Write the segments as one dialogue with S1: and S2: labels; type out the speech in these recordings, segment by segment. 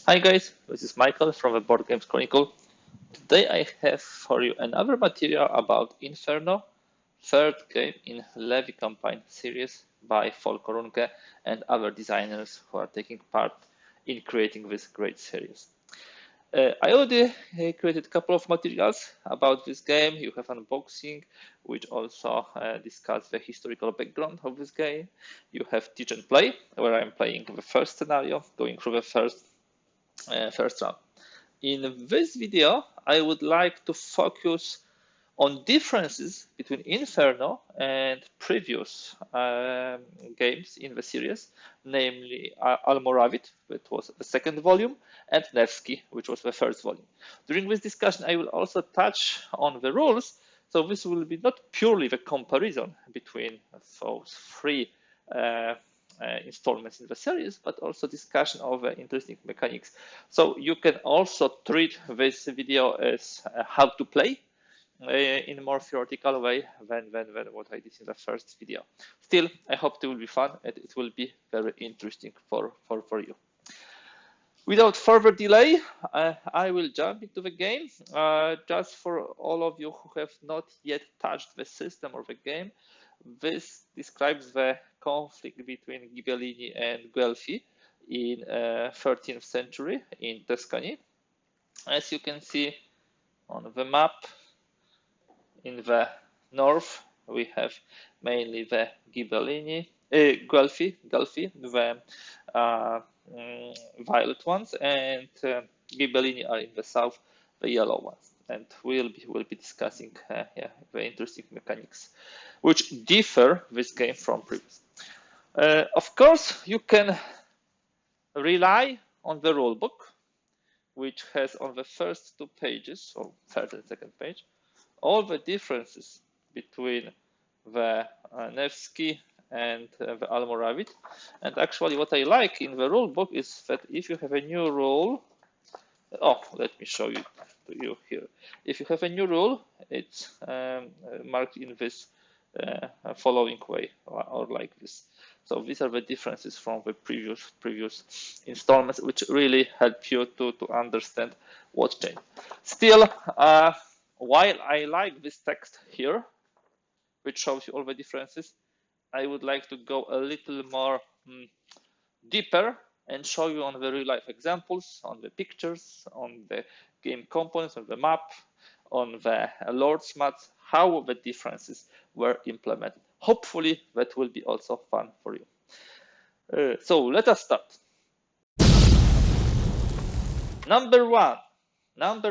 S1: Hi guys, this is Michael from the Boardgames Chronicle. Today I have for you another material about Inferno, third game in Leavy Campaign series by Volker Runke and other designers who are taking part in creating this great series. I already created a couple of materials about this game. You have unboxing, which also discuss the historical background of this game. You have teach and play, where I'm playing the first scenario, going through the first round. In this video, I would like to focus on differences between Inferno and previous games in the series, namely Almoravit, which was the second volume, and Nevsky, which was the first volume. During this discussion, I will also touch on the rules, so this will be not purely the comparison between those three installments in the series, but also discussion of interesting mechanics. So you can also treat this video as how to play in a more theoretical way than what I did in the first video. Still, I hope it will be fun and it will be very interesting for you. Without further delay, I will jump into the game. Just for all of you who have not yet touched the system or the game, this describes the conflict between Ghibellini and Guelfi in 13th century in Tuscany. As you can see on the map, in the north, we have mainly the Ghibellini, Guelfi, the violet ones, and Ghibellini are in the south, the yellow ones. And we'll be discussing very interesting mechanics, which differ this game from previous. Of course, you can rely on the rulebook, which has on the first 2 pages, so third and second page, all the differences between the Nevsky and the Almoravit. And actually what I like in the rule book is that if you have a new rule, let me show you to you here. If you have a new rule, it's marked in this following way or like this. So these are the differences from the previous installments, which really help you to understand what changed. Still, while I like this text here, which shows you all the differences, I would like to go a little more deeper and show you on the real life examples, on the pictures, on the game components, on the map, on the Lord's mats, how the differences were implemented. Hopefully that will be also fun for you. So let us start. Number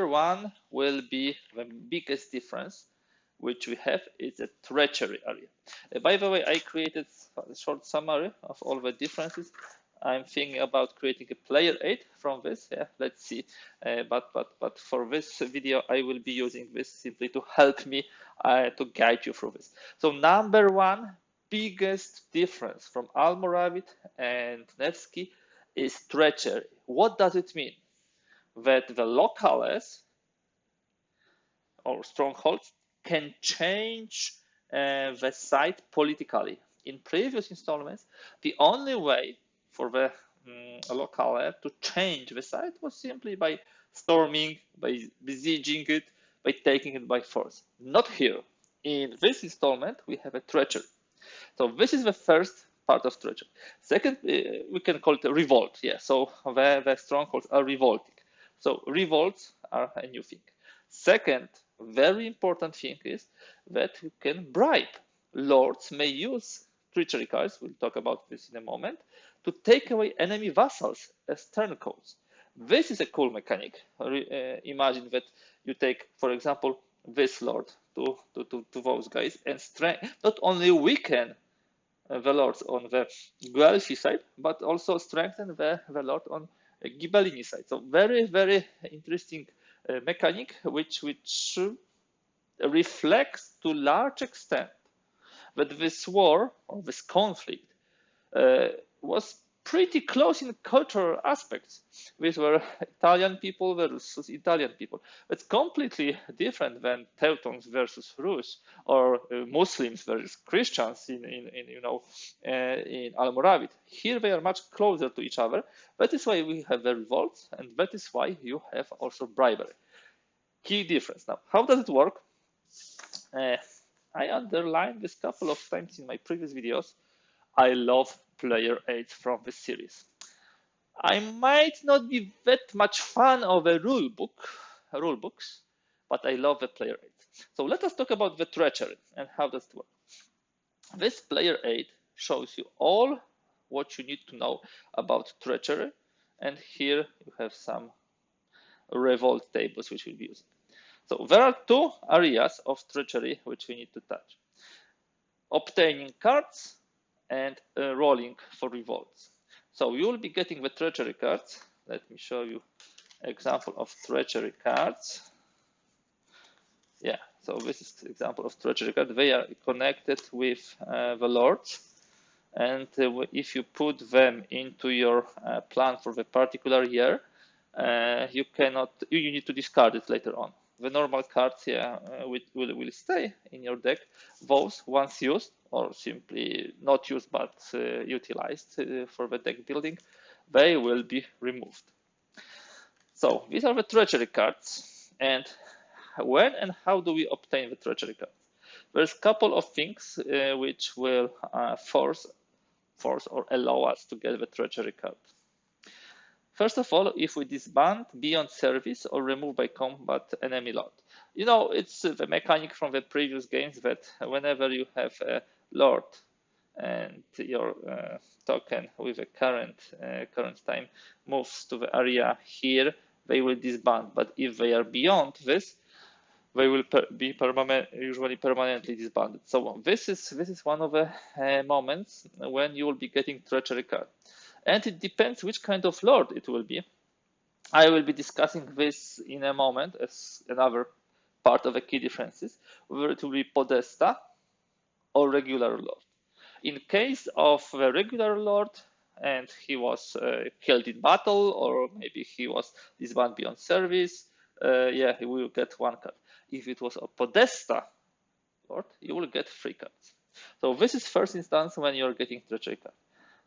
S1: one will be the biggest difference which we have is a treachery area. By the way, I created a short summary of all the differences. I'm thinking about creating a player aid from this. Yeah, let's see. But for this video, I will be using this simply to help me to guide you through this. So number one, biggest difference from Almoravit and Nevsky is treachery. What does it mean? That the locales or strongholds can change the site politically. In previous installments, the only way for the locale to change the site was simply by storming, by besieging it, by taking it by force. Not here. In this installment, we have a treachery. So this is the first part of treachery. Second, we can call it a revolt. Yeah, so the strongholds are revolting. So revolts are a new thing. Second, very important thing is that you can bribe. Lords may use treachery cards, we'll talk about this in a moment, to take away enemy vassals as turncoats. This is a cool mechanic. Imagine that you take, for example, this lord to those guys and not only weaken the lords on the Guelfi side, but also strengthen the lord on Ghibellini side. So very, very interesting mechanic, which reflects to large extent that this war or this conflict was
S2: pretty close in cultural aspects. These were Italian people versus Italian people. It's completely different than Teutons versus Rus, or Muslims versus Christians in Almoravid. Here they are much closer to each other. That is why we have the revolts, and that is why you have also bribery. Key difference. Now, how does it work? I underlined this a couple of times in my previous videos. I love player aids from the series. I might not be that much fan of a rule books, but I love the player aids. So let us talk about the treachery and how does it work. This player aid shows you all what you need to know about treachery, and here you have some revolt tables which we'll be using. So there are two areas of treachery which we need to touch: obtaining cards and rolling for revolts. So you will be getting the treachery cards. Let me show you example of treachery cards. Yeah, so this is the example of treachery card. They are connected with the lords, and if you put them into your plan for the particular year, you need to discard it later on. The normal cards will stay in your deck. Those, once used, or simply not used but utilized for the deck building, they will be removed. So these are the treachery cards. And when and how do we obtain the treachery cards? There's a couple of things which will force or allow us to get the treachery card. First of all, if we disband beyond service or remove by combat enemy lord. You know, it's the mechanic from the previous games that whenever you have a lord and your token with a current time moves to the area here, they will disband. But if they are beyond this, they will be usually permanently disbanded. So this is one of the moments when you will be getting treachery card. And it depends which kind of lord it will be. I will be discussing this in a moment as another part of the key differences, whether it will be Podesta or regular lord. In case of the regular lord and he was killed in battle, or maybe he was disbanded beyond service, he will get one card. If it was a Podesta lord, you will get 3 cards. So this is first instance when you're getting treachery card.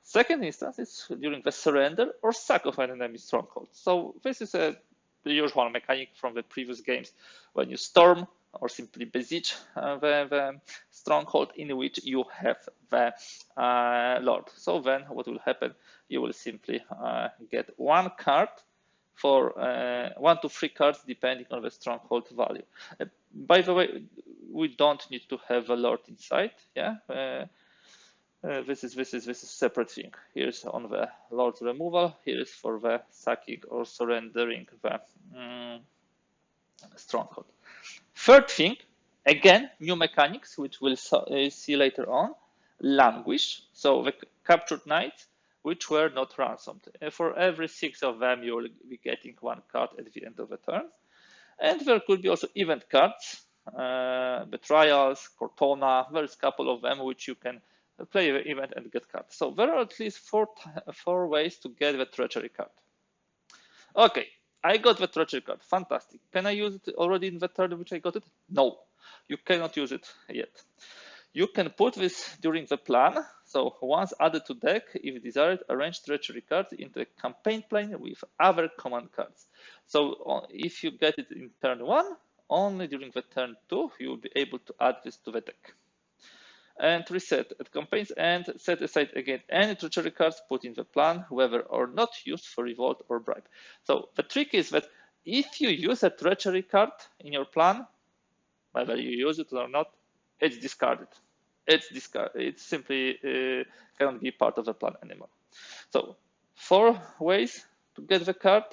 S2: Second instance is during the surrender or sack of an enemy stronghold. So this is the usual mechanic from the previous games when you storm or simply besiege the stronghold in which you have the lord. So then what will happen? You will simply get 1 card for 1 to 3 cards depending on the stronghold value. By the way, we don't need to have a lord inside. This is a separate thing. Here's on the lord's removal. Here is for the sacking or surrendering the stronghold. Third thing, again, new mechanics, which we'll see later on. Languish. So the captured knights, which were not ransomed. For every 6 of them, you will be getting 1 card at the end of the turn. And there could be also event cards, betrayals, Cortona. There's a couple of them which you can play the event and get cards. So there are at least 4 ways to get the treachery card. Okay, I got the treachery card. Fantastic. Can I use it already in the turn which I got it? No, you cannot use it yet. You can put this during the plan. So once added to deck, if desired, arrange treachery cards into a campaign plane with other command cards. So if you get it in turn 1, only during the turn 2, you will be able to add this to the deck. And reset at campaign's end, set aside again any treachery cards put in the plan, whether or not used for revolt or bribe. So the trick is that if you use a treachery card in your plan, whether you use it or not, it's discarded. It simply cannot be part of the plan anymore. So 4 ways to get the card.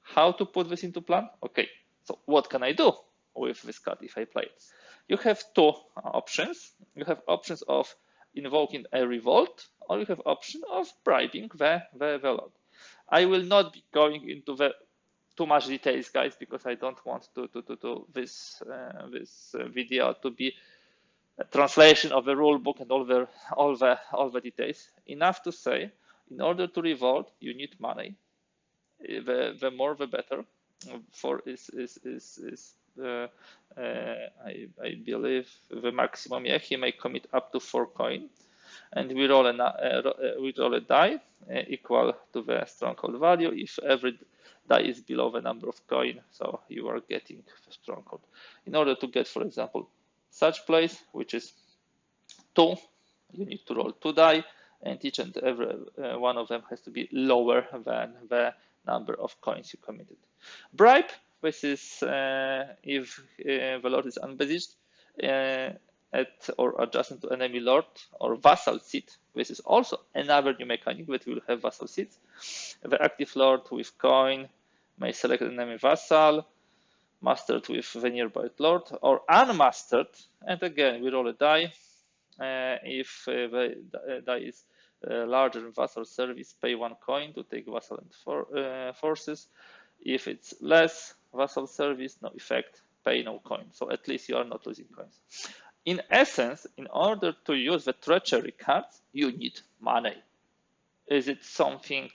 S2: How to put this into plan? Okay, so what can I do with this card if I play it? You have 2 options. You have options of invoking a revolt, or you have option of bribing the lord. I will not be going into the too much details, guys, because I don't want to this video to be a translation of the rule book and all the details. Enough to say
S1: In order to revolt, you need money. The more, the better. For I believe the maximum. Yeah, he may commit up to 4 coin, and we roll a die equal to the stronghold value. If every die is below the number of coin, so you are getting the stronghold. In order to get, for example, such place, which is 2, you need to roll 2 die, and each and every one of them has to be lower than the number of coins you committed. Bribe, this is if the lord is unbesieged at or adjacent to enemy lord, or vassal seat. This is also another new mechanic that will have vassal seats. The active lord with coin may select an enemy vassal, mastered with the nearby lord, or unmastered, and again we roll a die. If the die is larger than vassal service, pay 1 coin to take vassal and forces. If it's less vassal service, no effect, pay no coin. So at least you are not losing coins. In essence, in order to use the treachery cards, you need money. Is it something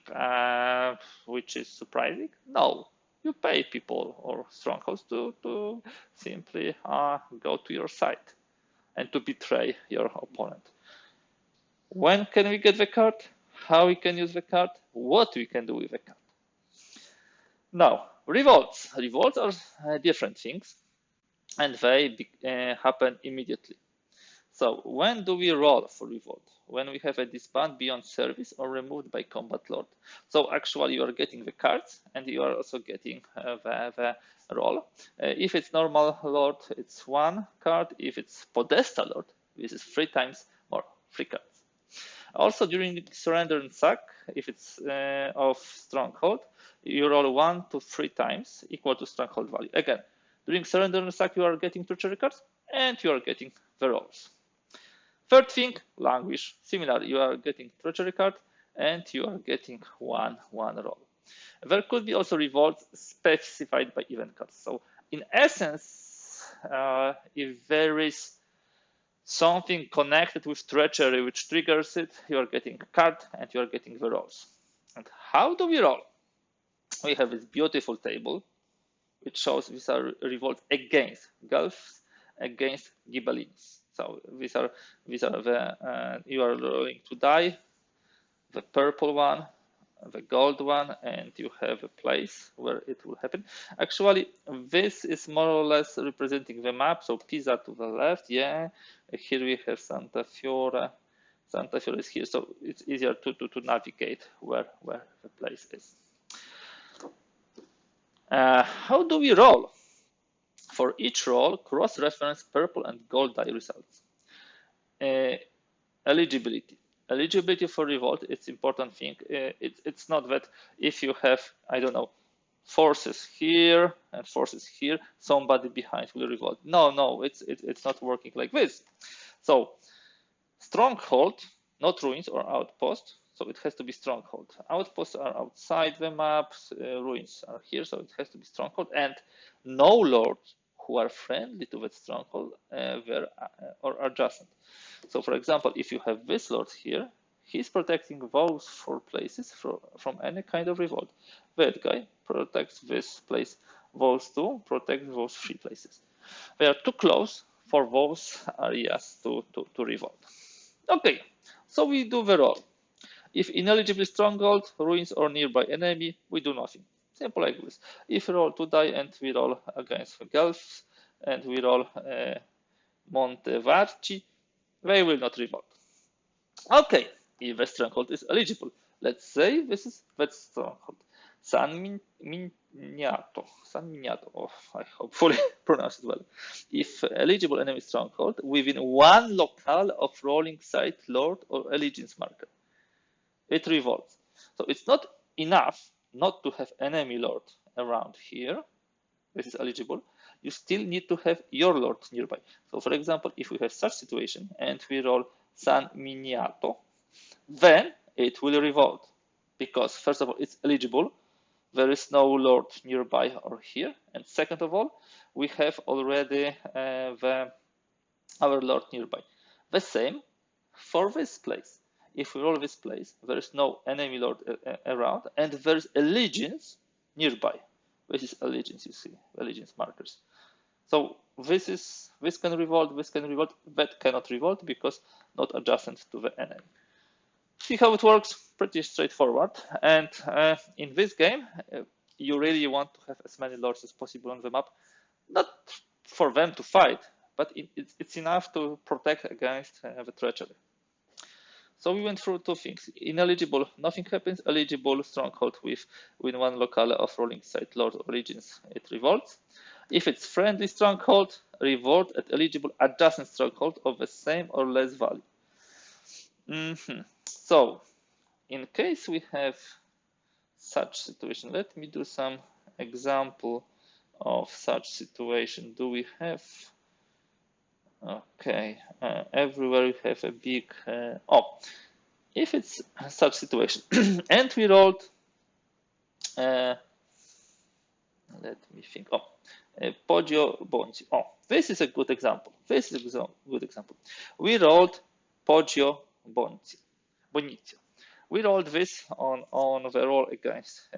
S1: which is surprising? No. You pay people or strongholds to simply go to your side and to betray your opponent. When can we get the card? How we can use the card? What we can do with the card? Now, revolts. Revolts are different things, and they happen immediately. So when do we roll for revolt? When we have a disband beyond service or removed by combat lord. So actually you are getting the cards, and you are also getting the roll. If it's normal lord, it's 1 card. If it's podestal lord, this is 3 times more, 3 cards. Also during surrender and sack, if it's of stronghold, you roll 1 to 3 times equal to stronghold value. Again, during surrender and sack, you are getting treachery cards, and you are getting the rolls. Third thing, languish. Similar, you are getting treachery card, and you are getting one roll. There could be also revolts specified by event cards. So in essence, if there is something connected with treachery which triggers it, you are getting a card and you are getting the rolls. And how do we roll? We have this beautiful table which shows these are revolts against Guelphs, against Ghibellines. So these are the you are rolling to die, the purple one, the gold one, and you have a place where it will happen. Actually, this is more or less representing the map. So Pisa to the left, yeah. Here we have Santa Fiora. Santa Fiora is here, so it's easier to navigate where the place is. How do we roll? For each roll, cross-reference purple and gold die results. Eligibility. Eligibility for revolt, it's important thing. It's not that if you have, I don't know, forces here and forces here, somebody behind will revolt. No, it's not working like this. So stronghold, not ruins or outpost. So it has to be stronghold. Outposts are outside the map, ruins are here, so it has to be stronghold, and no lords who are friendly to that stronghold or adjacent. So for example, if you have this lord here, he's protecting those 4 places from any kind of revolt. That guy protects this place, those 2 protect those 3 places. They are too close for those areas to revolt. Okay, so we do the roll. If ineligible stronghold, ruins, or nearby enemy, we do nothing. Simple like this. If we roll to die and we roll against the Guelphs and we roll Montevarchi, they will not revolt. Okay, if the stronghold is eligible, let's say this is that stronghold. San Miniato. Oh, I hopefully pronounce it well. If eligible enemy stronghold within 1 locale of rolling site, lord, or allegiance marker, it revolts. So it's not enough not to have enemy lord around here. This is eligible. You still need to have your lord nearby. So for example, if we have such situation and we roll San Miniato, then it will revolt because first of all, it's eligible. There is no lord nearby or here. And second of all, we have already our lord nearby. The same for this place. if we roll this place, there is no enemy lord around, and there is allegiance nearby. This is allegiance, you see, allegiance markers. So this can revolt, that cannot revolt because not adjacent to the enemy. See how it works? Pretty straightforward. And in this game, you really want to have as many lords as possible on the map, not for them to fight, but it's enough to protect against the treachery. So we went through two things. Ineligible, nothing happens. Eligible, stronghold with win one locale of rolling site lord or legions, it revolts. If it's friendly stronghold, revolt at eligible adjacent stronghold of the same or less value. So in case we have such situation, let me do some example of such situation. Do we have? Okay, everywhere we have a big, if it's such situation, and we rolled, let me think, Poggio Bonzi. This is a good example. We rolled Poggio Bonizio. We rolled this on the roll against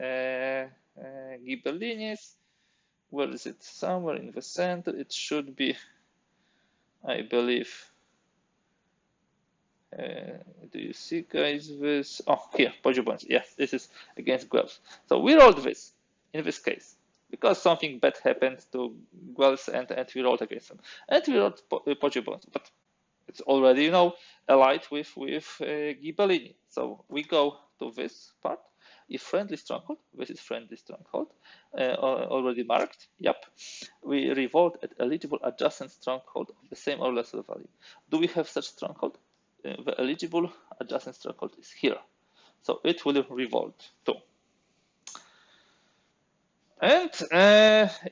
S1: Ghibellines. Where is it? Somewhere in the center. It should be, I believe. Do you see, guys, this? Here, Poggio Bonzi. Yes, this is against Guelphs. So we rolled this in this case because something bad happened to Guelphs and we rolled against them. And we rolled Poggio Bonzi. But it's already, allied with Ghibellini. So we go to this part. If friendly stronghold, this is friendly stronghold, already marked. Yep. We revolt at eligible adjacent stronghold of the same or lesser value. Do we have such stronghold? The eligible adjacent stronghold is here. So it will revolt too. And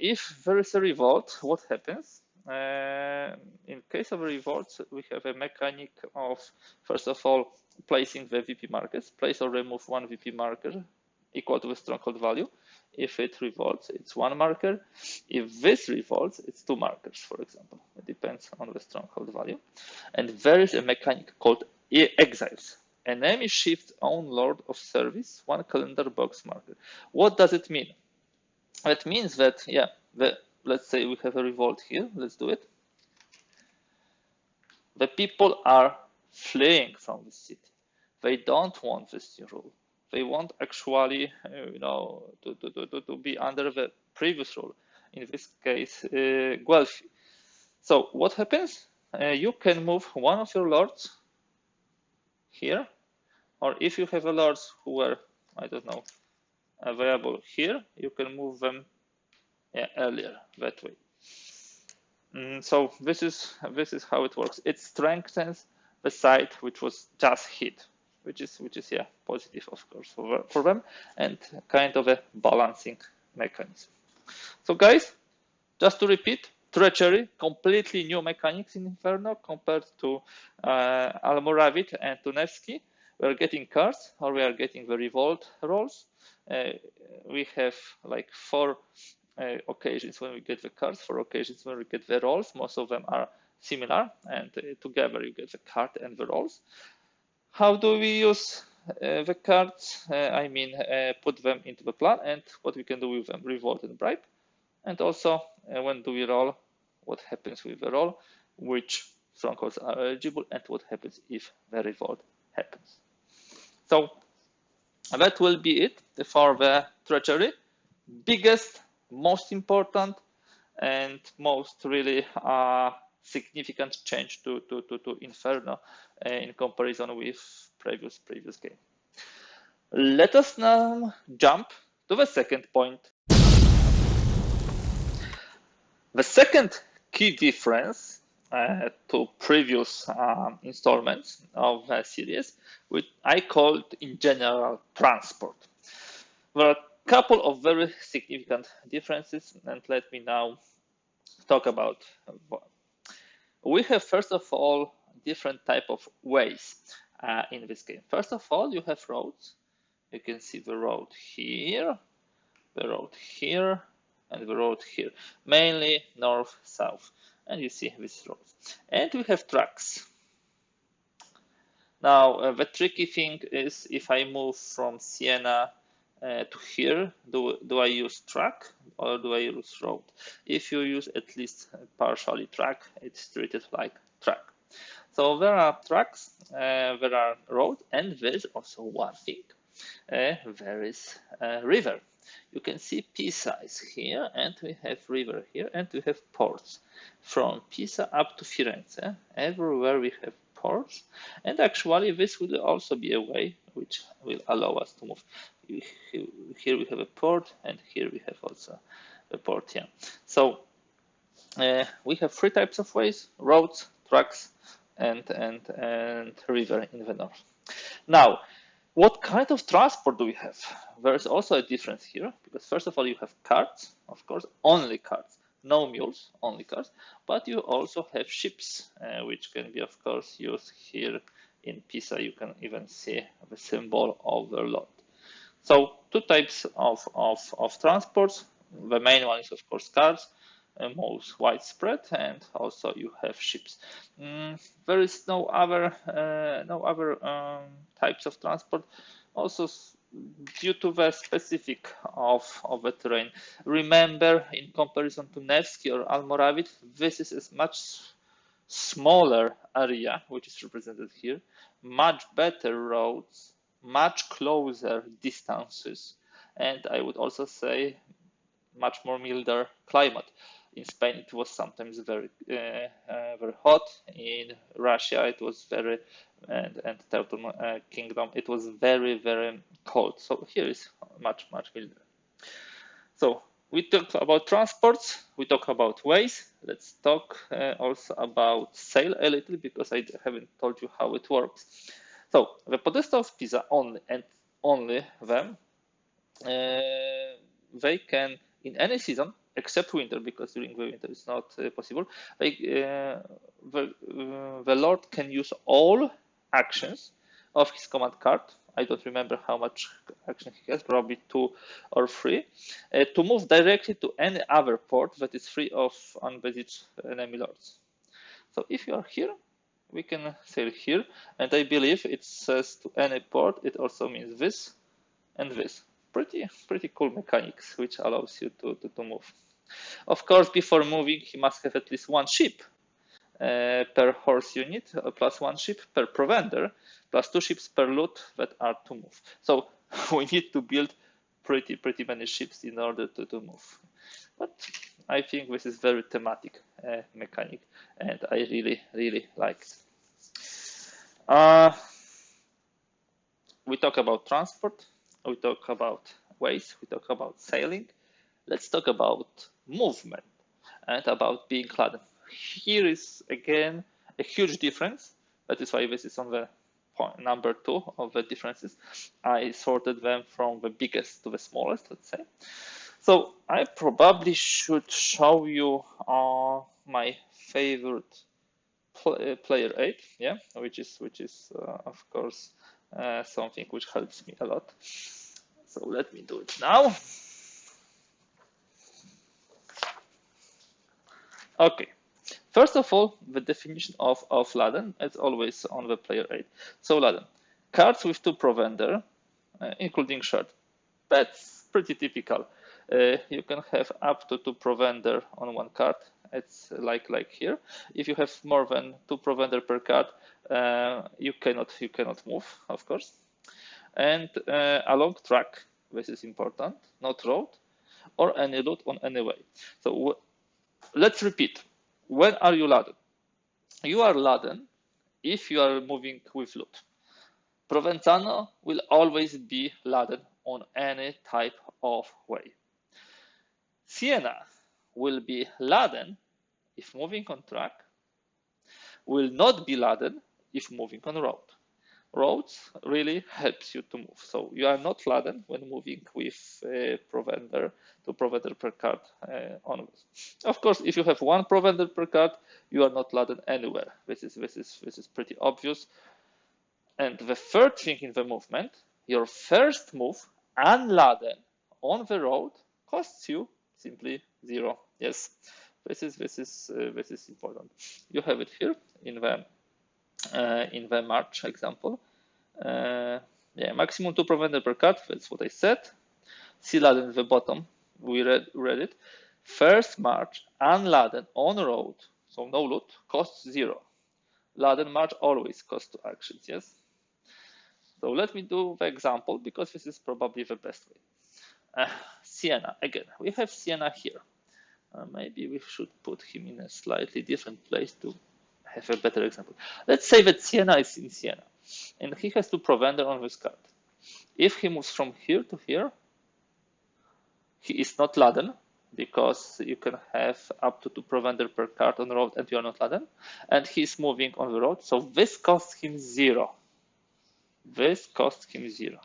S1: if there is a revolt, what happens? In case of a revolt, we have a mechanic of, first of all, placing the VP markers. Place or remove one VP marker equal to the stronghold value. If it revolts, it's one marker. If this revolts, it's two markers, for example. It depends on the stronghold value. And there is a mechanic called exiles. Enemy shifts own lord of service, one calendar box marker. What does it mean? That means that, let's say we have a revolt here. Let's do it. The people are fleeing from the city. They don't want this new rule. They want actually, to be under the previous rule. In this case, Guelphi. So what happens? You can move one of your lords here, or if you have a lords who were, I don't know, available here, you can move them earlier that way. So this is how it works. It strengthens the side which was just hit, which is positive, of course, for them, and kind of a balancing mechanism. So guys, just to repeat, treachery, completely new mechanics in Inferno compared to Almoravit and to Nevsky. We are getting cards, or we are getting the revolt rolls. We have like 4 occasions when we get the cards, 4 occasions when we get the rolls. Most of them are similar, and together you get the card and the rolls. How do we use the cards? Put them into the plan, and what we can do with them, revolt and bribe. And also, when do we roll, what happens with the roll, which strongholds are eligible, and what happens if the revolt happens. So that will be it for the treachery. Biggest, most important, and most really significant change to Inferno in comparison with previous game. Let us now jump to the second point. The second key difference to previous installments of the series, which I called in general transport. There are a couple of very significant differences, and let me now talk about one. We have, first of all, different type of ways in this game. First of all, you have roads. You can see the road here, the road here, and the road here, mainly north, south, and you see these roads. And we have tracks. Now, the tricky thing is if I move from Siena to here, do I use track or do I use road? If you use at least partially track, it's treated like track. So there are tracks, there are road, and there's also one thing. There is a river. You can see Pisa is here, and we have river here, and we have ports. From Pisa up to Firenze, everywhere we have ports, and actually this will also be a way which will allow us to move. Here we have a port, and here we have also a port here. So we have three types of ways: roads, tracks, and river in the north. Now, what kind of transport do we have? There's also a difference here, because first of all, you have carts, of course, only carts, no mules, only carts, but you also have ships, which can be, of course, used here in Pisa. You can even see the symbol of the Lord. So two types of transports. The main one is, of course, cars, most widespread, and also you have ships. There is no other types of transport. Also, due to the specific of the terrain. Remember, in comparison to Nevsky or Almoravid, this is a much smaller area which is represented here. Much better roads, much closer distances, and I would also say much more milder climate. In Spain, it was sometimes very hot. In Russia, it was very, and Teuton Kingdom, it was very cold. So here is much milder. So we talk about transports, we talk about ways. Let's talk also about sail a little, because I haven't told you how it works. So the Podesta of Pisa only, and only them, they can, in any season, except winter, because during the winter it's not possible, the Lord can use all actions of his command card. I don't remember how much action he has, probably 2 or 3, to move directly to any other port that is free of unbesieged enemy lords. So if you are here, we can sail here, and I believe it says to any port. It also means this and this. Pretty cool mechanics, which allows you to move. Of course, before moving, you must have at least one ship per horse unit, plus one ship per provender, plus 2 ships per loot that are to move. So we need to build pretty many ships in order to move. But I think this is very thematic mechanic, and I really like it. We talk about transport, we talk about ways, we talk about sailing. Let's talk about movement and about being laden. Here is again a huge difference. That is why this is on the point number 2 of the differences. I sorted them from the biggest to the smallest, let's say. So I probably should show you my favorite player 8, yeah, which is of course something which helps me a lot. So let me do it now. Okay, first of all, the definition of laden is always on the player 8. So laden, cards with 2 provender, including shirt. That's pretty typical. You can have up to 2 provender on one card. It's like here. If you have more than 2 provender per card, you cannot move, of course. And along track, this is important, not road, or any loot on any way. So let's repeat. When are you laden? You are laden if you are moving with loot. Provenzano will always be laden on any type of way. Siena will be laden if moving on track, will not be laden if moving on road. Roads really helps you to move. So you are not laden when moving with provender to provender per card onwards. Of course, if you have 1 provender per card, you are not laden anywhere. This is pretty obvious. And the third thing in the movement, your first move unladen on the road costs you simply 0. Yes, this is important. You have it here in the in the March example. Yeah, maximum 2 provender per card, that's what I said. See laden at the bottom, we read it. First March, unladen on road, so no loot, costs 0. Laden March always costs 2 actions, yes? So let me do the example, because this is probably the best way. Sienna, again, we have Sienna here. Maybe we should put him in a slightly different place to have a better example. Let's say that Sienna is in Sienna, and he has 2 provender on this card. If he moves from here to here, he is not laden, because you can have up to 2 provender per card on the road and you are not laden, and he's moving on the road, so this costs him 0. This costs him 0.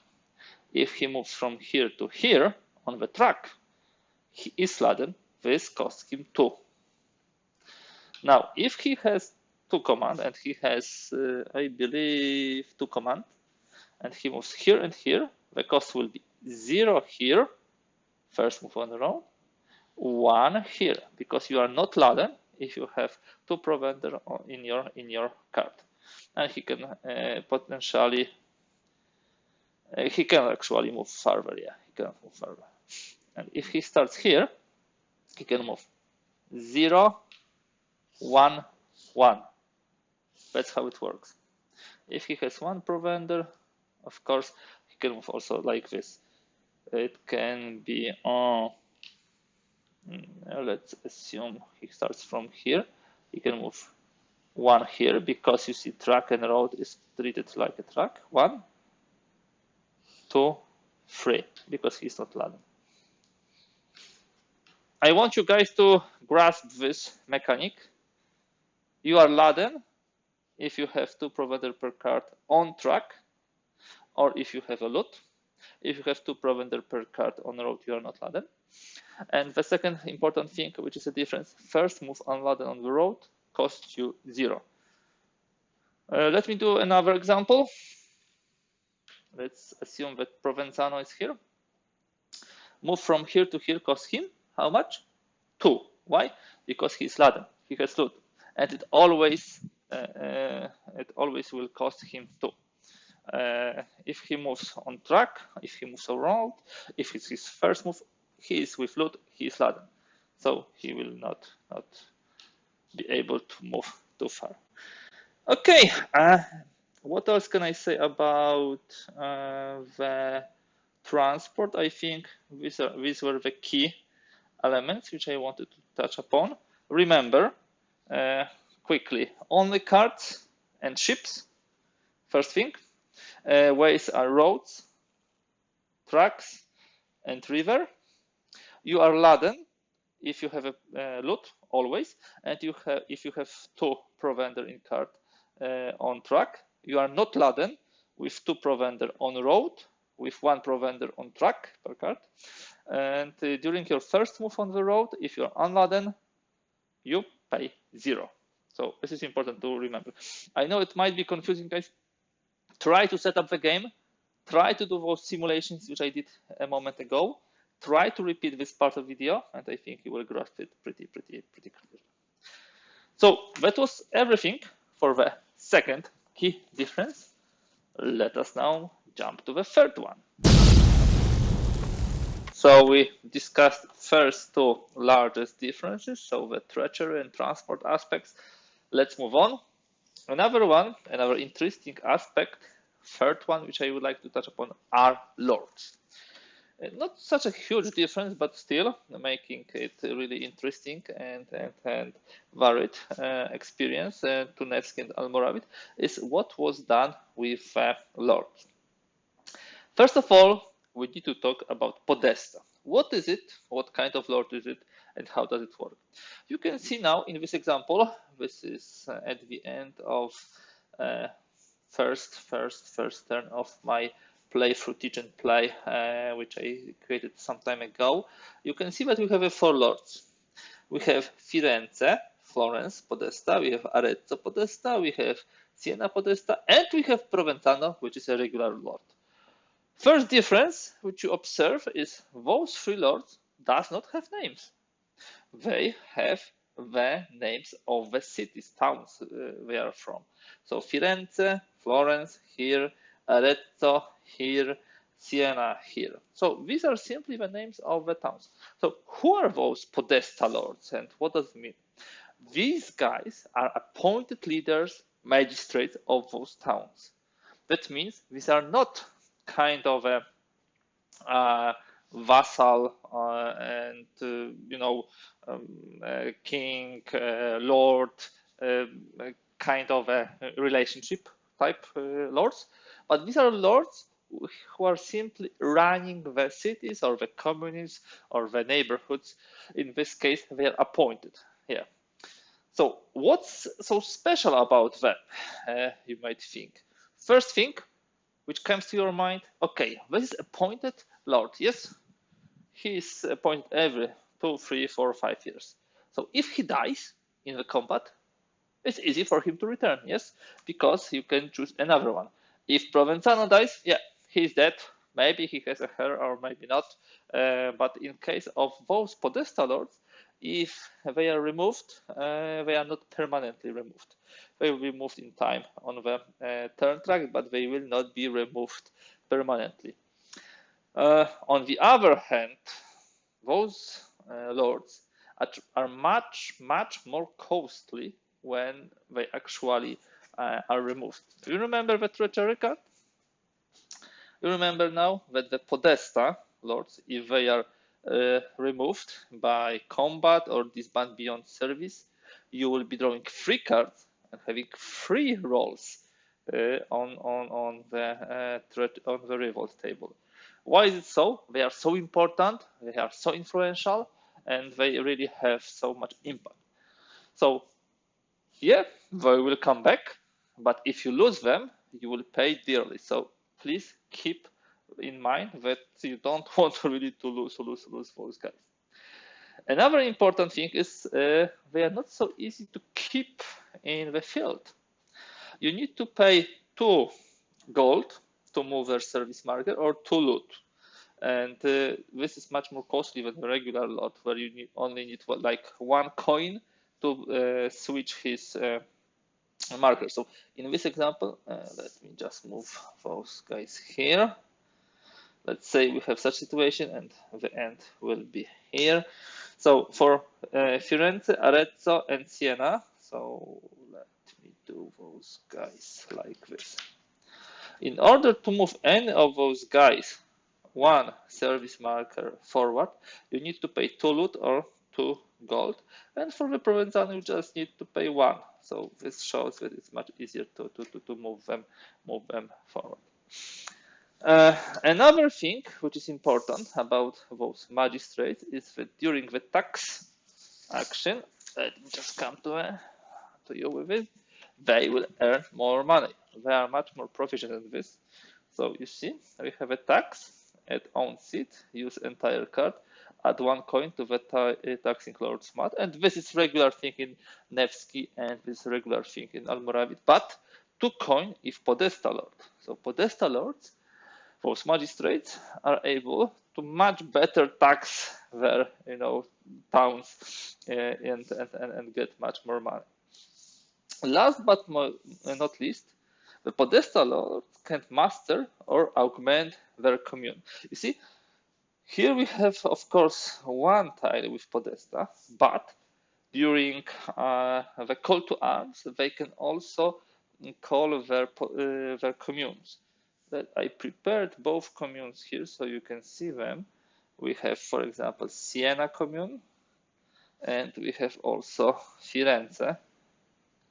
S1: If he moves from here to here on the track, he is laden, this costs him 2. Now, if he has 2 command and he has, I believe, 2 command, and he moves here and here, the cost will be 0 here, first move on the road, 1 here, because you are not laden if you have 2 provender in your card, and he can potentially, he can actually move further. Yeah, he can move further, and if he starts here, he can move 0, 1, 1. That's how it works. If he has 1 provender, of course, he can move also like this. It can be let's assume he starts from here. He can move 1 here, because you see track and road is treated like a track. 1, 2, 3, because he's not laden. I want you guys to grasp this mechanic. You are laden if you have 2 provender per card on track, or if you have a loot. If you have 2 provender per card on road, you are not laden. And the second important thing, which is a difference, first move unladen on the road costs you 0. Let me do another example. Let's assume that Provenzano is here. Move from here to here costs him how much? 2. Why? Because he's laden, he has loot, and it always will cost him 2. If he moves on track, if he moves around, if it's his first move, he is with loot, he is laden, so he will not be able to move too far. Okay, what else can I say about the transport? I think these were the key elements which I wanted to touch upon. Remember, quickly, only cards and ships, first thing. Ways are roads, tracks, and river. You are laden if you have a loot, always, and if you have 2 provender in card on track. You are not laden with 2 provender on road, with 1 provender on track per card. And during your first move on the road, if you're unladen, you pay 0. So this is important to remember. I know it might be confusing, guys. Try to set up the game. Try to do those simulations which I did a moment ago. Try to repeat this part of the video, and I think you will grasp it pretty clearly. So that was everything for the second key difference. Let us now jump to the third one. So we discussed first 2 largest differences, so the treachery and transport aspects. Let's move on. Another interesting aspect, third one, which I would like to touch upon, are lords. Not such a huge difference, but still making it really interesting and varied experience to Nevsky and Almoravid is what was done with lords. First of all, we need to talk about Podesta. What is it? What kind of lord is it? And how does it work? You can see now in this example, this is at the end of first turn of my playthrough teach and play, which I created some time ago. You can see that we have 4 lords. We have Firenze, Florence, Podesta, we have Arezzo, Podesta, we have Siena, Podesta, and we have Provenzano, which is a regular lord. First difference which you observe is those 3 lords does not have names. They have the names of the cities, towns they are from. So Firenze, Florence here, Arezzo here, Siena here. So these are simply the names of the towns. So who are those podesta lords and what does it mean? These guys are appointed leaders, magistrates of those towns. That means these are not kind of a vassal and king, lord, kind of a relationship type lords, but these are lords who are simply running the cities or the communities or the neighborhoods. In this case, they are appointed here. So what's so special about them, you might think? First thing which comes to your mind, okay, this is appointed lord, yes? He is appointed every 2, 3, 4, 5 years. So if he dies in the combat, it's easy for him to return, yes? Because you can choose another one. If Provenzano dies, yeah, he's dead. Maybe he has a heir or maybe not. But in case of those podesta lords, if they are removed, they are not permanently removed. They will be moved in time on the turn track, but they will not be removed permanently. On the other hand, those lords are much more costly when they actually are removed. Do you remember the treachery card? You remember now that the podesta lords, if they are removed by combat or disband beyond service, you will be drawing 3 cards and having 3 rolls on the revolt table. Why is it so? They are so important, they are so influential, and they really have so much impact. So yeah, they will come back, but if you lose them, you will pay dearly. So please keep in mind that you don't want really to lose those guys. Another important thing is they are not so easy to keep in the field. You need to pay 2 gold to move their service marker or 2 loot. And this is much more costly than the regular lot, where you only need like 1 coin to switch his marker. So in this example, let me just move those guys here. Let's say we have such situation and the end will be here. So for Firenze, Arezzo, and Siena, so let me do those guys like this. In order to move any of those guys 1 service marker forward, you need to pay 2 loot or 2 gold, and for the Provenzano you just need to pay 1. So this shows that it's much easier to move them forward. Another thing which is important about those magistrates is that during the tax action, let me just come to you with it, they will earn more money. They are much more proficient in this. So you see, we have a tax at own seat, use entire card, add 1 coin to the taxing lord's mat, and this is regular thing in Nevsky and this regular thing in Almoravid, but 2 coin if podesta lord. So podesta lords, those magistrates, are able to much better tax their towns and get much more money. Last but not least, the podesta lords can master or augment their commune. You see, here we have, of course, 1 tile with podesta, but during the call to arms, they can also call their communes. That I prepared both communes here so you can see them. We have, for example, Siena commune, and we have also Firenze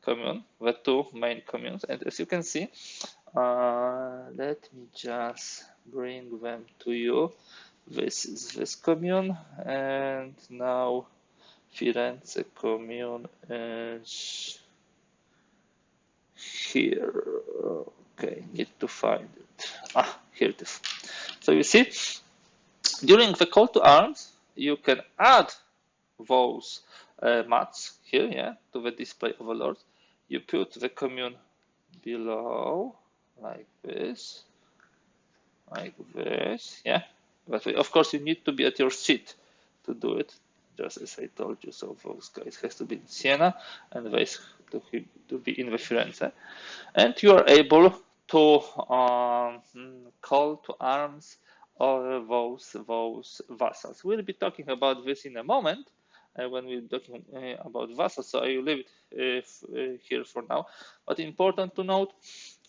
S1: commune, the 2 main communes. And as you can see, let me just bring them to you. This is this commune, and now Firenze commune is here. Okay, need to find it. Here it is. So you see, during the call to arms, you can add those mats here, yeah, to the display of the lords. You put the commune below, like this, yeah. But of course, you need to be at your seat to do it. just as I told you. So those guys has to be in Siena, and they to be in the Firenze, and you are able to call to arms of those vassals. We'll be talking about this in a moment when we're talking about vassals, so I will leave it here for now. But important to note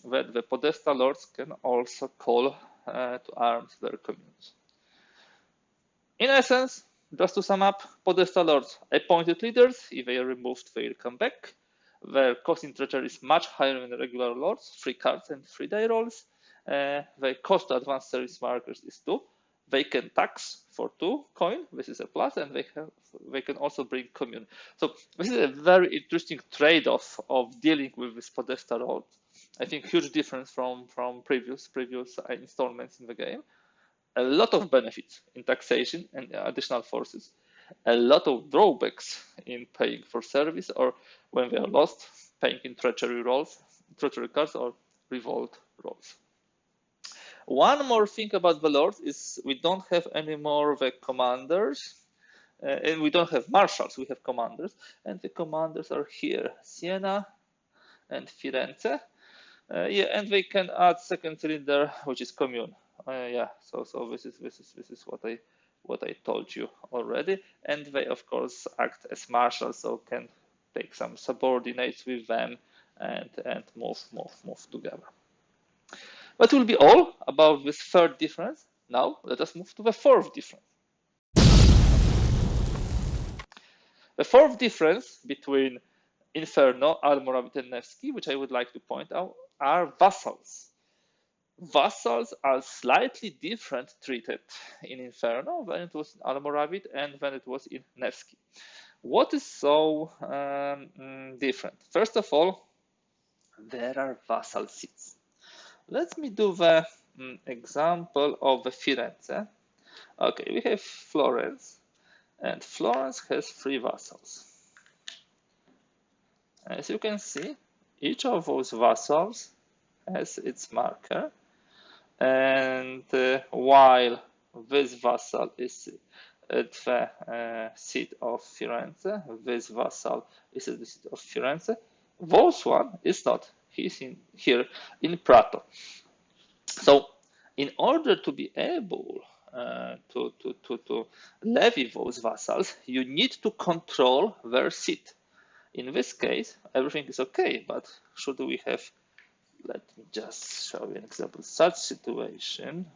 S1: that the Podesta lords can also call to arms their communes. In essence, just to sum up, Podesta lords appointed leaders. If they are removed, they will come back. Their cost in treachery is much higher than the regular lords, 3 cards and 3 die rolls. The cost to advanced service markers is 2. They can tax for 2 coin, this is a plus, and they can also bring commune. So this is a very interesting trade-off of dealing with this Podesta lord. I think huge difference from previous installments in the game. A lot of benefits in taxation and additional forces, a lot of drawbacks in paying for service, or when they are lost, paying in treachery cards or revolt rolls. One more thing about the lords is we don't have any more the commanders, and we don't have marshals, we have commanders, and the commanders are here, Siena and Firenze. And they can add second cylinder, which is commune. So this is what I told you already, and they of course act as marshals, so can take some subordinates with them and move together. That will be all about this third difference. Now let us move to the fourth difference. The fourth difference between Inferno, Almoravid, and Nevsky, which I would like to point out, are vassals. Vassals are slightly different treated in Inferno than it was in Almoravid and than it was in Nevsky. What is so different? First of all, there are vassal seats. Let me do the example of the Firenze. Okay, we have Florence, and Florence has 3 vassals. As you can see, each of those vassals has its marker, and while this vassal is at the seat of Firenze, this vassal is at the seat of Firenze, this one is not. He's here in Prato. So in order to be able to levy those vassals, you need to control their seat. In this case, everything is okay, but should we have, let me just show you an example, such situation.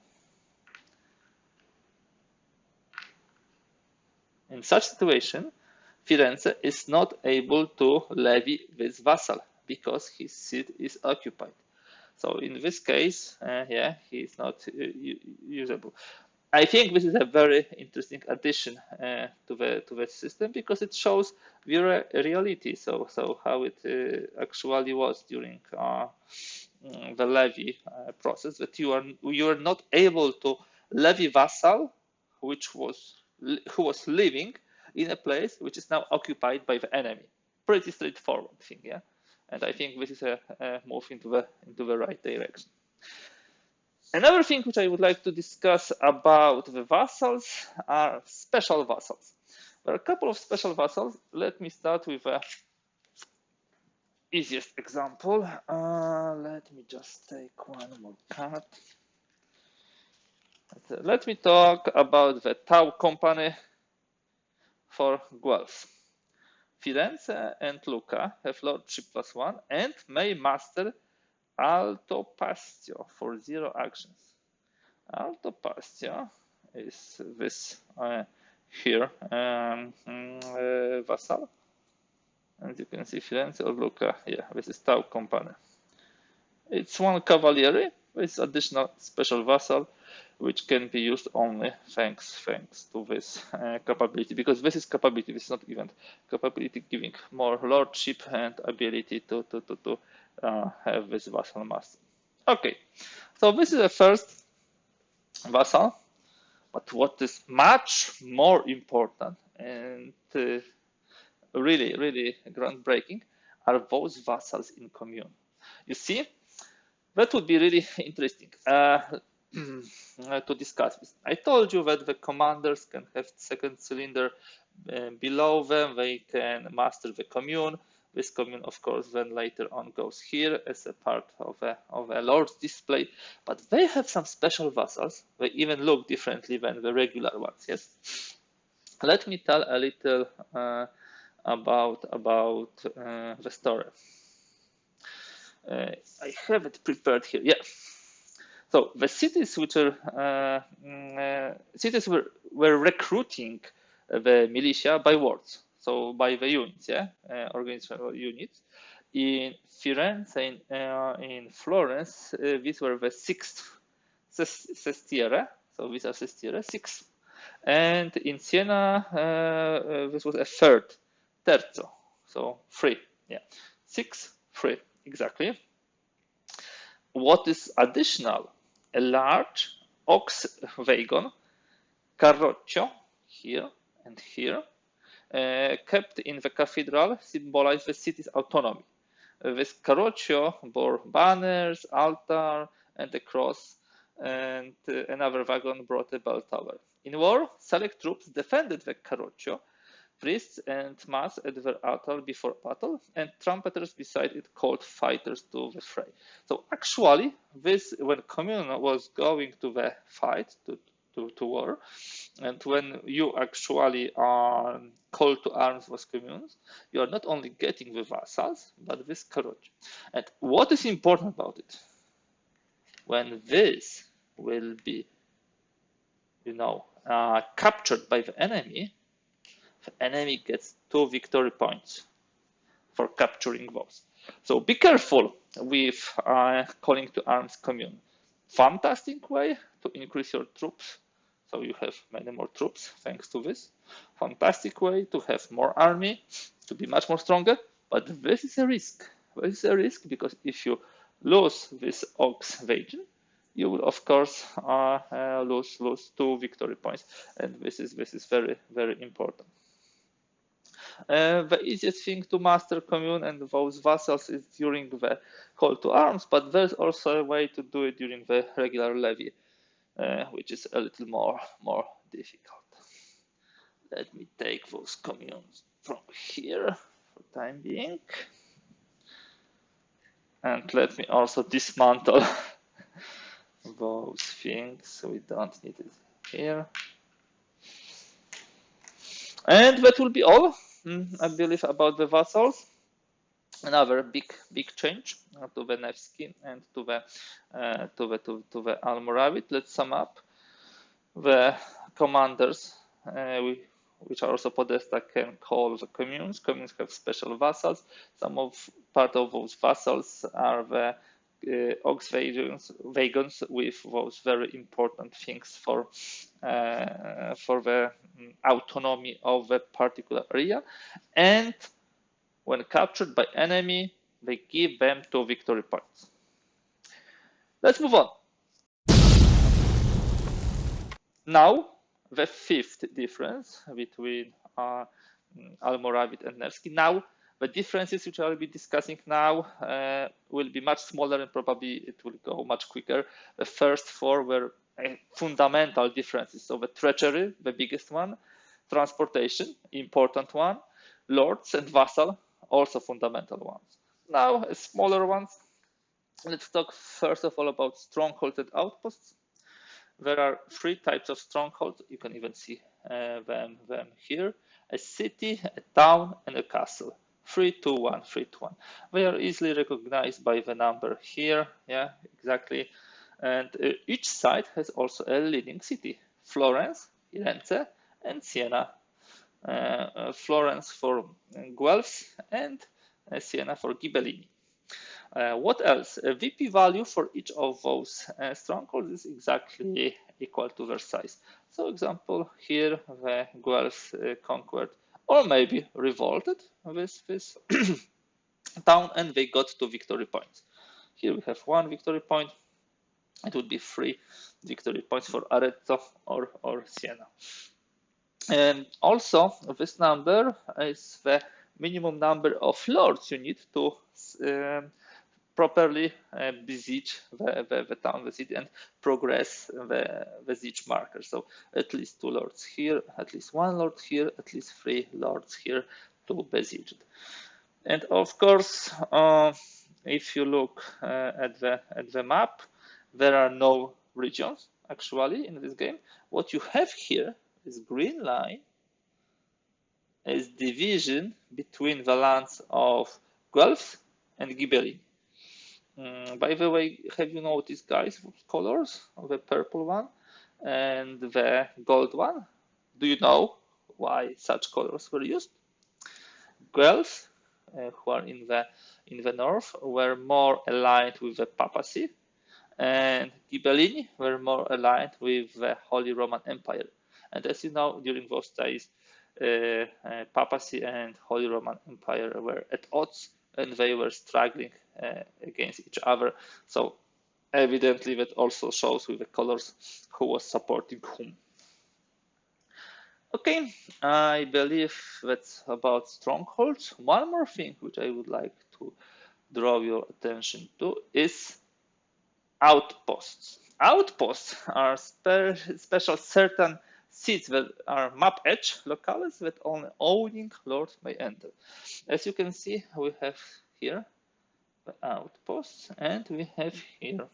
S1: In such situation, Firenze is not able to levy this vassal because his seat is occupied. So in this case, he is not usable. I think this is a very interesting addition to the system because it shows the reality. So how it actually was during the levy process, that you are not able to levy vassal who was living in a place which is now occupied by the enemy. Pretty straightforward thing, yeah. And I think this is a move into the right direction. Another thing which I would like to discuss about the vassals are special vassals. There are a couple of special vassals. Let me start with the easiest example. Let me just take one more card. Let me talk about the Tau Company for Guelphs. Firenze and Lucca have lordship +1 and may master Alto Pastio for 0 actions. Alto Pastio is this here vassal. And you can see Firenze or Lucca. Yeah, this is Tau Company. It's 1 cavaliere with additional special vassal, which can be used only thanks to this capability, because this is capability, this is not event. Capability giving more lordship and ability to have this vassal master. Okay, so this is the first vassal, but what is much more important and really groundbreaking are those vassals in commune. You see, that would be really interesting to discuss this. I told you that the commanders can have second cylinder below them, they can master the commune. This commune, of course, then later on goes here as a part of a lord's display. But they have some special vassals. They even look differently than the regular ones. Yes. Let me tell a little about the story. I have it prepared here. Yeah. So the cities which are cities were recruiting the militia by wards, so by the units, yeah, organizational units. In Firenze, in Florence, these were the sixth sestiere, so these are sestiere, six, and in Siena this was a third, terzo, so three, yeah, 6, 3 exactly. What is additional? A large ox wagon, carroccio, here and here, kept in the cathedral, symbolized the city's autonomy. This carroccio bore banners, altar, and a cross, and another wagon brought a bell tower. In war, select troops defended the carroccio, priests and mass at the altar before battle, and trumpeters beside it called fighters to the fray. So actually, this when commune was going to the fight, to war, and when you actually are called to arms with communes, you are not only getting the vassals, but this courage. And what is important about it? When this will be, captured by the enemy gets 2 victory points for capturing those. So be careful with calling to arms commune. Fantastic way to increase your troops. So you have many more troops thanks to this. Fantastic way to have more army, to be much more stronger. But this is a risk. This is a risk because if you lose this ox wagon, you will of course lose 2 victory points, and this is very, very important. The easiest thing to master commune and those vassals is during the call to arms, but there's also a way to do it during the regular levy, which is a little more difficult. Let me take those communes from here for the time being. And let me also dismantle those things, so we don't need it here. And that will be all, I believe, about the vassals. Another big change to the Nevsky and to the Almoravid. Let's sum up. The commanders, which are also podesta, can call the communes. Communes have special vassals. Part of those vassals are the ox wagons with those very important things for the autonomy of a particular area, and when captured by enemy, they give them 2 victory points. Let's move on. Now, the 5th difference between Almoravid and Nevsky. Now, the differences which I will be discussing now will be much smaller and probably it will go much quicker. The first 4 were fundamental differences. So the treachery, the biggest one, transportation, important one, lords and vassal, also fundamental ones. Now, smaller ones. Let's talk first of all about strongholds and outposts. There are 3 types of strongholds. You can even see them here: a city, a town, and a castle. 3, 2, 1, 3, 2, 1. They are easily recognized by the number here. Yeah, exactly. And each side has also a leading city: Florence, Firenze, and Siena. Florence for Guelphs and Siena for Ghibellini. What else? A VP value for each of those strongholds is exactly equal to their size. So, example here, the Guelphs conquered or maybe revolted with this town, and they got 2 victory points. Here we have 1 victory point. It would be 3 victory points for Arezzo or Siena. And also, this number is the minimum number of lords you need to properly besiege the town, the city, and progress the siege marker. So at least 2 lords here, at least 1 lord here, at least 3 lords here to besiege it. And of course, if you look at the map, there are no regions actually in this game. What you have here is green line is division between the lands of Guelphs and Ghibelline. By the way, have you noticed, guys, colors of the purple one and the gold one? Do you know why such colors were used? Guelphs, who are in the north, were more aligned with the papacy, and Ghibelline were more aligned with the Holy Roman Empire. And as you know, during those days, papacy and Holy Roman Empire were at odds, and they were struggling against each other. So evidently that also shows with the colors who was supporting whom. Okay, I believe that's about strongholds. One more thing which I would like to draw your attention to is outposts. Outposts are special certain seats that are map edge locales that only owning lords may enter. As you can see, we have here the outposts, and we have here,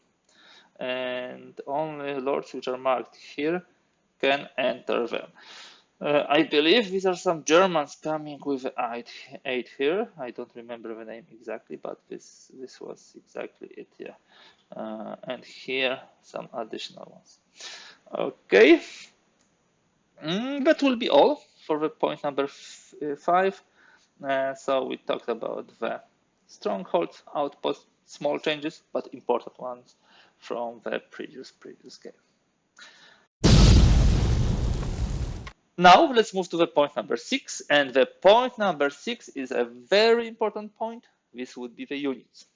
S1: and only lords which are marked here can enter them. I believe these are some Germans coming with 8 here. I don't remember the name exactly, but this was exactly it, yeah. And here some additional ones. Okay, that will be all for the point number 5. So we talked about the strongholds, outposts, small changes, but important ones from the previous game. Now let's move to the point number 6, and the point number 6 is a very important point. This would be the units.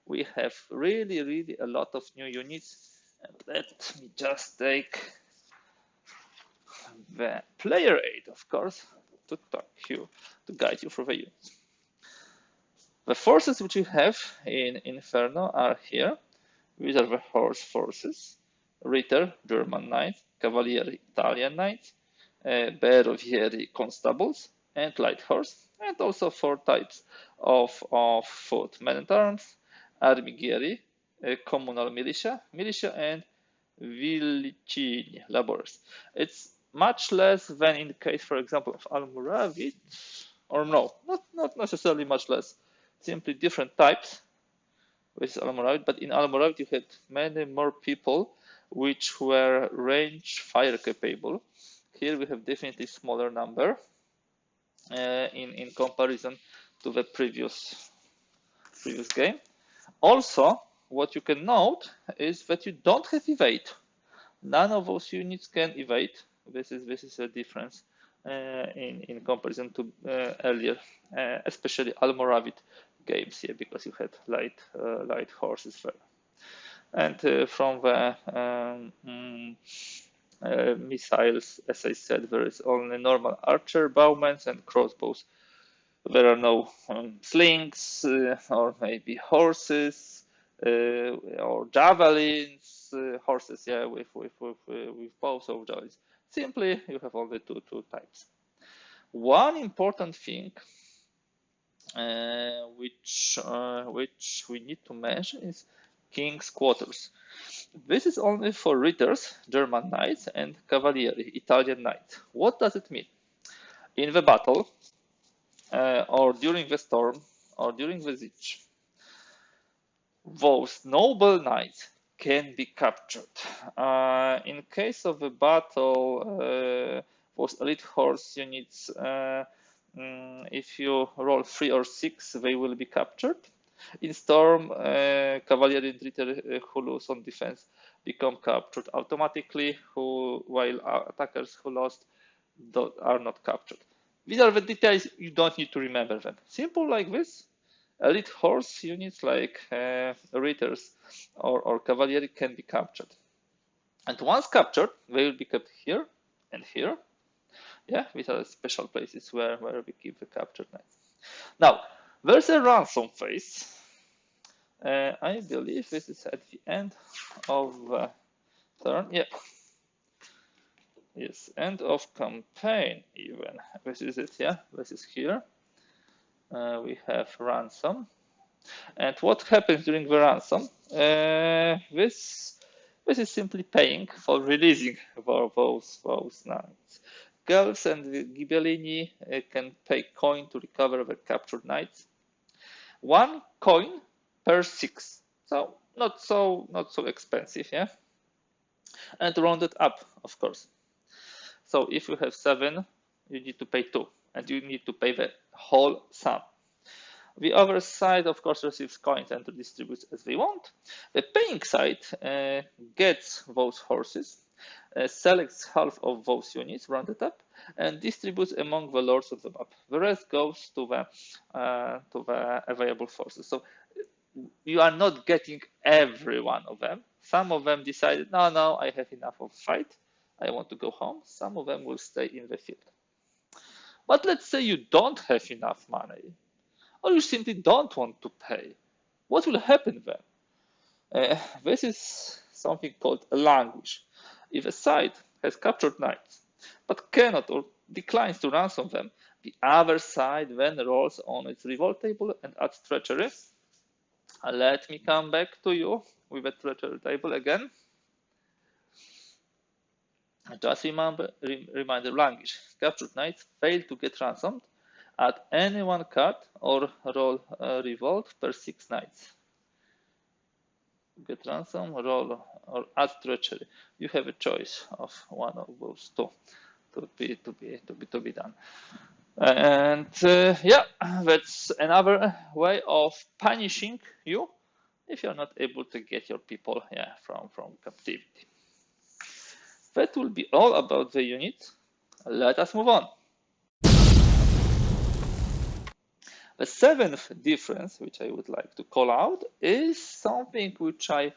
S1: We have really a lot of new units. Let me just take the player aid, of course, to guide you through the units. The forces which we have in Inferno are here. These are the horse forces: Ritter, German knights; Cavalieri, Italian knights; Berrovieri, constables, and light horse, and also 4 types of foot: men-at-arms, armighieri, communal militia, and villicini, laborers. It's much less than in the case, for example, of Almoravid, or no, not necessarily much less, simply different types with Almoravid, but in Almoravid you had many more people which were range fire capable. Here we have definitely smaller number in comparison to the previous game. Also, what you can note is that you don't have evade. None of those units can evade. This is a difference in comparison to earlier, especially Almoravid games here, because you had light horses there. And from the missiles, as I said, there is only normal archer, bowmen, and crossbows. There are no slings or maybe horses or javelins. Horses, yeah, with bows or javelins. Simply, you have only two types. One important thing which we need to mention is King's Quarters. This is only for Ritters, German knights, and Cavalieri, Italian knights. What does it mean? In the battle, or during the storm, or during the siege, those noble knights can be captured. In case of a battle, those elite horse units, if you roll 3 or 6, they will be captured. In storm, Cavalieri and Ritter who lose on defense become captured automatically, while attackers who lost are not captured. These are the details, you don't need to remember them. Simple like this. Elite horse units like Ritters or Cavalieri can be captured. And once captured, they will be kept here and here. Yeah, these are special places where we keep the captured knights. Now, there's a ransom phase I believe this is at the end of turn. Yeah. Yes, end of campaign even. This is it, yeah. This is here. We have ransom. And what happens during the ransom? This is simply paying for releasing those knights. Girls and Ghibellini can pay coin to recover the captured knights. 1 coin per 6, so not so expensive, yeah. And rounded up, of course. So if you have 7, you need to pay 2, and you need to pay the whole sum. The other side, of course, receives coins and redistributes as they want. The paying side gets those horses, selects half of those units, rounded up, and distributes among the lords of the map. The rest goes to the available forces. So you are not getting every one of them. Some of them decided, no, I have enough of fight. I want to go home. Some of them will stay in the field. But let's say you don't have enough money, or you simply don't want to pay. What will happen then? This is something called a languish. If a side has captured knights, but cannot or declines to ransom them, the other side then rolls on its revolt table and adds treachery. Let me come back to you with a treachery table again. Just reminder language. Captured knights fail to get ransomed. Add any 1 card or roll revolt per 6 knights. Get ransom, roll, or add treachery. You have a choice of one of those 2 to be done. And yeah, that's another way of punishing you if you're not able to get your people, yeah, from captivity. That will be all about the unit. Let us move on. The 7th difference, which I would like to call out, is something which I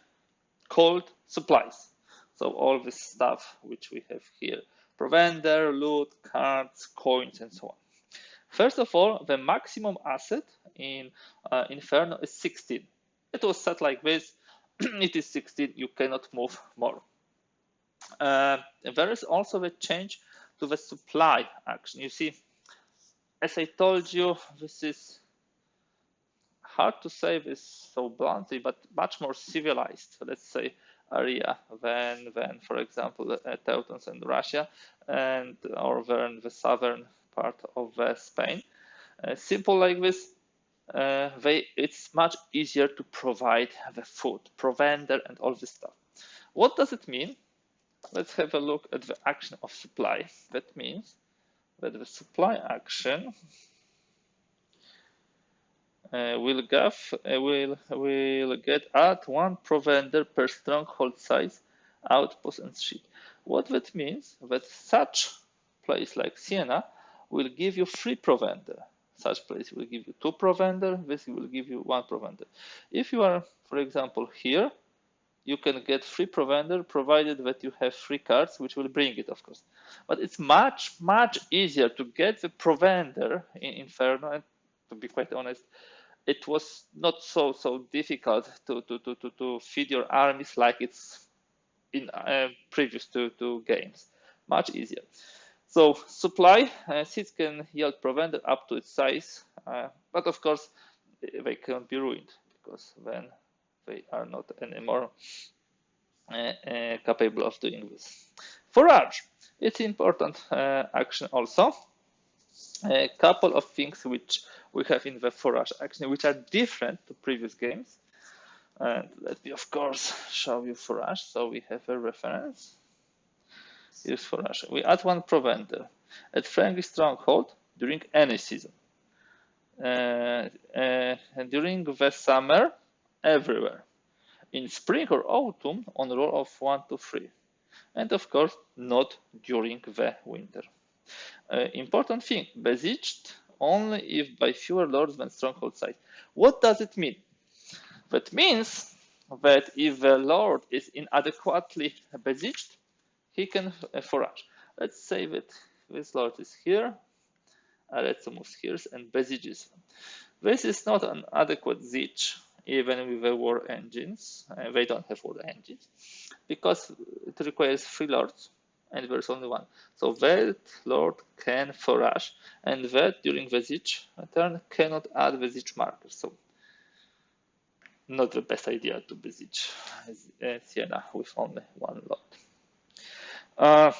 S1: called supplies. So all this stuff which we have here: provender, loot, cards, coins, and so on. First of all, the maximum asset in Inferno is 16. It was set like this. It is 16. You cannot move more. There is also a change to the supply action. You see, as I told you, this is hard to say this so bluntly, but much more civilized, let's say, area than for example, Teutons and Russia, or than the southern part of Spain. Simple like this, it's much easier to provide the food, provender, and all this stuff. What does it mean? Let's have a look at the action of supply. That means that the supply action will get add 1 provender per stronghold size, outpost, and ship. What that means, that such place like Siena will give you 3 provender. Such place will give you 2 provender. This will give you 1 provender. If you are, for example, here, you can get 3 provender, provided that you have 3 cards, which will bring it, of course. But it's much easier to get the provender in Inferno, and to be quite honest, it was not so difficult to feed your armies like it's in previous two games. Much easier. So supply seeds can yield provender up to its size, but of course they cannot be ruined, because then they are not anymore capable of doing this. Forage, it's important action also. A couple of things which we have in the forage action, which are different to previous games. And let me, of course, show you forage. So we have a reference. Here's forage. We add 1 provender at friendly stronghold during any season. And during the summer, everywhere. In spring or autumn, on a roll of 1 to 3. And of course, not during the winter. Important thing, besieged only if by fewer lords than stronghold size. What does it mean? That means that if the lord is inadequately besieged, he can forage. Let's say that this lord is here, let's move here and besieges. This is not an adequate siege. even with the war engines. They don't have war engines because it requires 3 lords and there's only one. So that lord can forage, and that during the siege turn cannot add the siege marker. So not the best idea to besiege Siena with only one lord.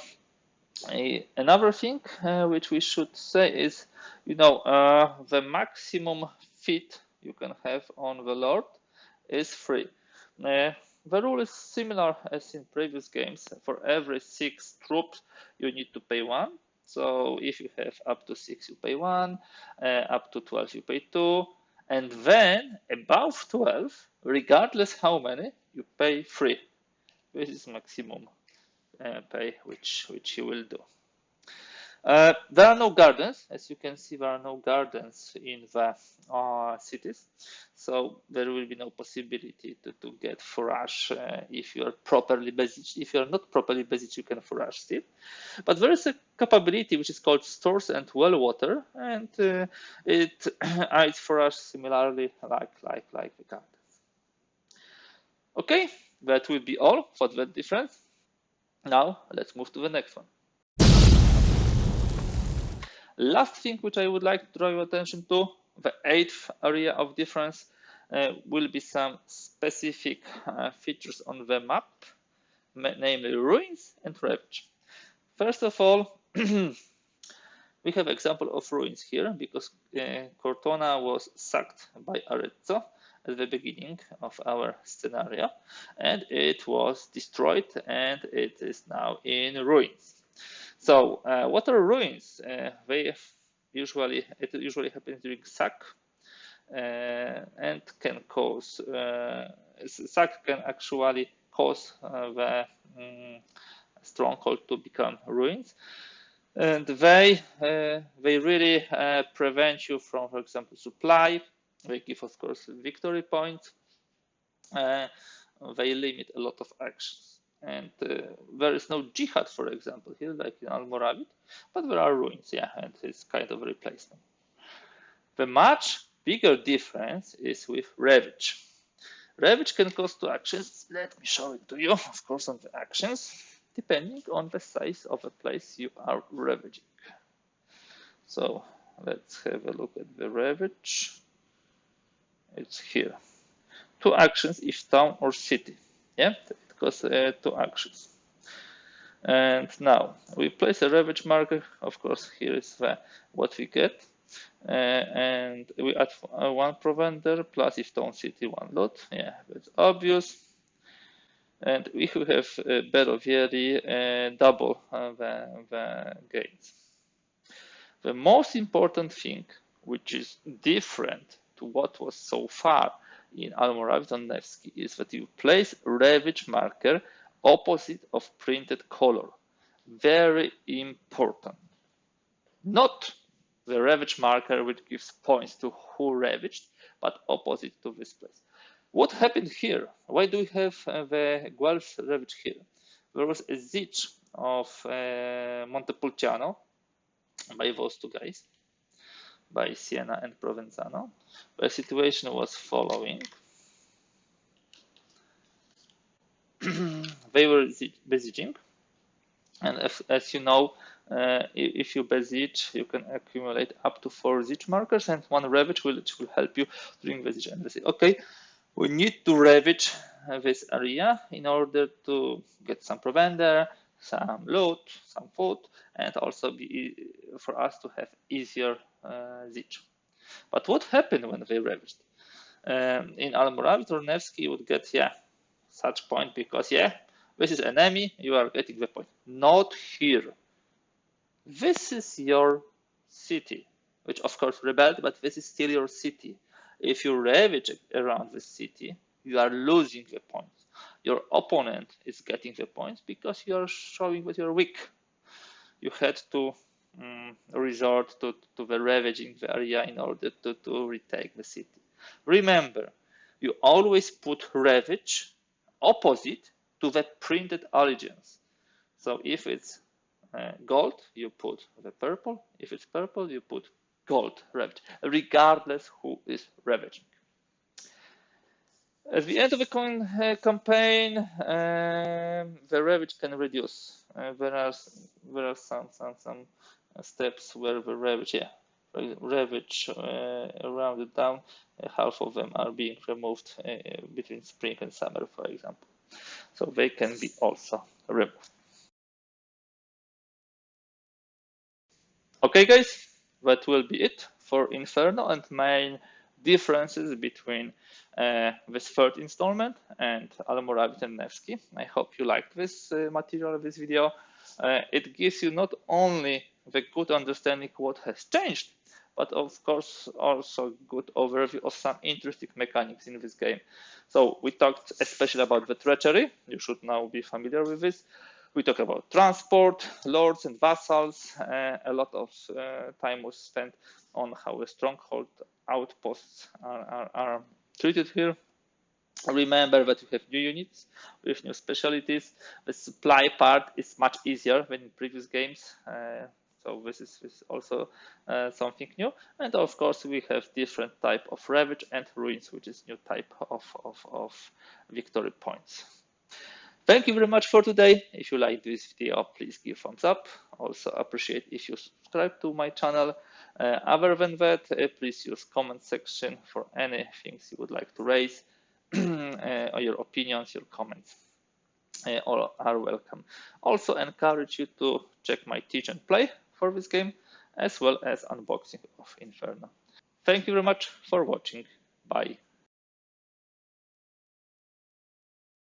S1: Another thing which we should say is, the maximum feat you can have on the lord is 3. The rule is similar as in previous games. For every 6 troops, you need to pay 1. So if you have up to 6, you pay 1. Up to 12, you pay 2. And then above 12, regardless how many, you pay 3. This is maximum pay which you will do. There are no gardens. As you can see, there are no gardens in the cities. So there will be no possibility to get forage if you are properly besieged. If you are not properly besieged, you can forage still. But there is a capability which is called stores and well water, and it adds forage similarly like the gardens. Okay, that will be all for that difference. Now let's move to the next one. Last thing which I would like to draw your attention to, the 8th area of difference, will be some specific features on the map, namely ruins and ravage. First of all, we have example of ruins here because Cortona was sacked by Arezzo at the beginning of our scenario, and it was destroyed and it is now in ruins. So what are ruins? It usually happens during sack, and can cause sack can actually cause the stronghold to become ruins, and they really prevent you from, for example, supply. They give, of course, victory points. They limit a lot of actions. And there is no jihad, for example, here, like in Almoravid, but there are ruins, yeah, and it's kind of a replacement. The much bigger difference is with Ravage. Ravage can cost 2 actions. Let me show it to you, of course, on the actions, depending on the size of the place you are ravaging. So let's have a look at the Ravage. It's here. 2 actions if town or city, yeah? Because 2 actions. And now we place a ravage marker. Of course, here is what we get. And we add 1 provender plus if town city 1 lot. Yeah, that's obvious. And if we have Berovieri, double the gains. The most important thing, which is different to what was so far in Almoravid on Nevsky, is that you place ravage marker opposite of printed color. Very important. Not the ravage marker which gives points to who ravaged, but opposite to this place. What happened here? Why do we have the Guelph ravage here? There was a siege of Montepulciano by those 2 guys, by Siena and Provenzano. The situation was following. They were besieging, and as you know, if you besiege, you can accumulate up to 4 siege markers, and 1 ravage which will help you during the siege. And they say, okay, we need to ravage this area in order to get some provender, some loot, some food, and also for us to have easier siege. But what happened when they ravaged? In Almoravid or Nevsky, you would get, such point because, this is enemy, you are getting the point. Not here. This is your city, which of course rebelled, but this is still your city. If you ravage around the city, you are losing the points. Your opponent is getting the points because you are showing that you're weak. You had to resort to the ravaging the area in order to retake the city. Remember, you always put ravage opposite to the printed allegiance. So if it's gold, you put the purple. If it's purple, you put gold ravage, regardless who is ravaging. At the end of the campaign, the ravage can reduce. There are some steps where the ravage rounded down. Half of them are being removed between spring and summer, for example. So they can be also removed. Okay, guys, that will be it for Inferno and main differences between this third installment and Almoravit and Nevsky. I hope you liked this material, this video. It gives you not only the good understanding what has changed, but of course also good overview of some interesting mechanics in this game. So we talked especially about the treachery. You should now be familiar with this. We talk about transport, lords and vassals. A lot of time was spent on how the stronghold outposts are treated here. Remember that you have new units with new specialties. The supply part is much easier than in previous games. So this is also something new. And of course, we have different type of ravage and ruins, which is new type of victory points. Thank you very much for today. If you like this video, please give thumbs up. Also appreciate if you subscribe to my channel. Other than that, please use comment section for any things you would like to raise. Or your opinions, your comments all are welcome. Also encourage you to check my teach and play for this game, as well as unboxing of Inferno. Thank you very much for watching. Bye.